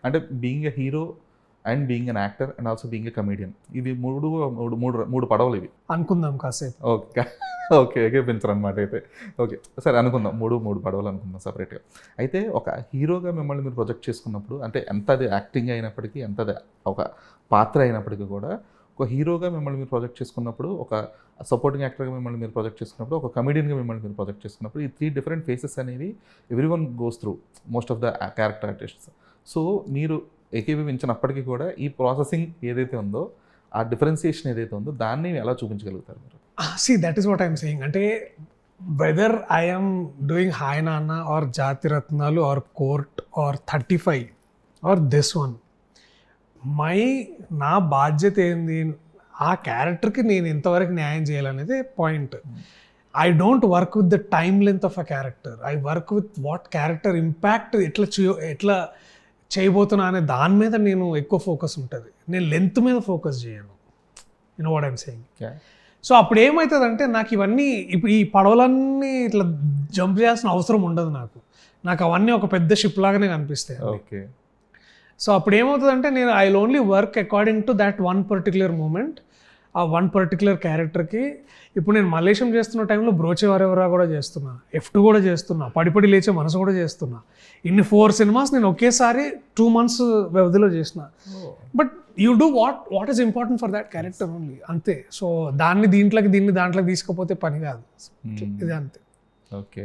అంటే being a hero and being an actor and also being a comedian, ఇవి మూడు పడవలు ఇవి అనుకుందాం కాసేపు. ఓకే ఓకే ఏకీపించరు అనమాట అయితే. ఓకే సరే అనుకుందాం, మూడు పడవలు అనుకుందాం సపరేట్గా. అయితే ఒక హీరోగా మిమ్మల్ని మీరు ప్రొజెక్ట్ చేసుకున్నప్పుడు, అంటే ఎంత అది యాక్టింగ్ అయినప్పటికీ, ఎంత అది ఒక పాత్ర అయినప్పటికీ కూడా, ఒక హీరోగా మిమ్మల్ని మీరు ప్రొజెక్ట్ చేసుకున్నప్పుడు, ఒక సపోర్టింగ్ యాక్టర్గా మిమ్మల్ని మీరు ప్రొజెక్ట్ చేసుకున్నప్పుడు, ఒక కమెడియన్గా మిమ్మల్ని మీరు ప్రొజెక్ట్ చేసుకున్నప్పుడు, ఈ 3 డిఫరెంట్ ఫేసెస్ అనేవి every one goes through, most of the character artists. So మీరు ఏకీభవించినప్పటికీ కూడా ఈ ప్రాసెసింగ్ ఏదైతే ఉందో, ఆ డిఫరెన్సియేషన్ ఏదైతే ఉందో దాన్ని ఎలా చూపించగలుగుతారు మీరు? See, that is what I'm saying. అంటే whether I am doing Hi Nana or Jatiratnalu or Court or 35 or this one, నా బాధ్యత ఏంది, ఆ క్యారెక్టర్కి నేను ఇంతవరకు న్యాయం చేయాలనేది point. I don't work with the time length of a character, I work with what character impact ఎట్లా చేయబోతున్నా అనే దాని మీద నేను ఎక్కువ ఫోకస్ ఉంటుంది. నేను లెంత్ మీద ఫోకస్ చేయను. You know what I'm saying. So అప్పుడు ఏమవుతుందంటే నాకు ఇవన్నీ ఇప్పుడు ఈ పడవలన్నీ ఇట్లా జంప్ చేయాల్సిన అవసరం ఉండదు. నాకు అవన్నీ ఒక పెద్ద షిప్ లాగానే కనిపిస్తాయి. ఓకే. సో అప్పుడు ఏమవుతుందంటే నేను I will only work according to that one particular moment, ఆ వన్ పర్టిక్యులర్ క్యారెక్టర్కి. ఇప్పుడు నేను మలేషియం చేస్తున్న టైంలో బ్రోచేవారెవరా కూడా చేస్తున్నా, F2 కూడా చేస్తున్నా, పడిపడి లేచే మనసు కూడా చేస్తున్నా. ఇన్ని 4 సినిమాస్ నేను ఒకేసారి 2 months వ్యవధిలో చేసిన. But you do what is important for that character only, అంతే. సో దీన్ని దాంట్లోకి తీసుకపోతే పని కాదు. ఇది అంతే. ఓకే.